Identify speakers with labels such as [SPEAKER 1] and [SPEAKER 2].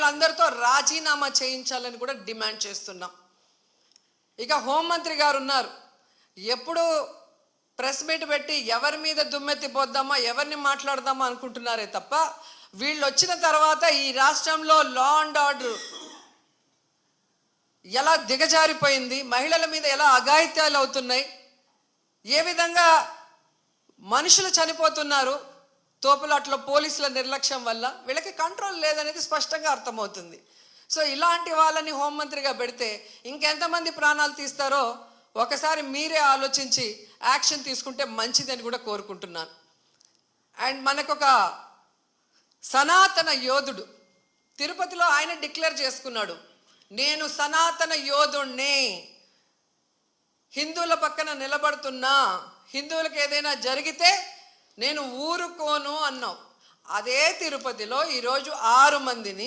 [SPEAKER 1] వీళ్ళందరితో రాజీనామా చేయించాలని కూడా డిమాండ్ చేస్తున్నాం. ఇక హోంమంత్రి గారు ఉన్నారు, ఎప్పుడు ప్రెస్ మీట్ పెట్టి ఎవరి మీద దుమ్మెత్తి పోద్దామా, ఎవరిని మాట్లాడదామా అనుకుంటున్నారే తప్ప, వీళ్ళు వచ్చిన తర్వాత ఈ రాష్ట్రంలో లా అండ్ ఆర్డర్ ఎలా దిగజారిపోయింది, మహిళల మీద ఎలా అఘాయిత్యాలు అవుతున్నాయి, ఏ విధంగా మనుషులు చనిపోతున్నారు తోపులాట్లో పోలీసుల నిర్లక్ష్యం వల్ల, వీళ్ళకి కంట్రోల్ లేదనేది స్పష్టంగా అర్థమవుతుంది. సో ఇలాంటి వాళ్ళని హోంమంత్రిగా పెడితే ఇంకెంతమంది ప్రాణాలు తీస్తారో ఒకసారి మీరే ఆలోచించి యాక్షన్ తీసుకుంటే మంచిదని కూడా కోరుకుంటున్నాను. అండ్ మనకొక సనాతన యోధుడు తిరుపతిలో ఆయన డిక్లేర్ చేసుకున్నాడు, నేను సనాతన యోధుణ్ణి, హిందువుల పక్కన నిలబడుతున్నా, హిందువులకు ఏదైనా జరిగితే నేను ఊరుకోను అన్నావు. అదే తిరుపతిలో ఈరోజు 6 మందిని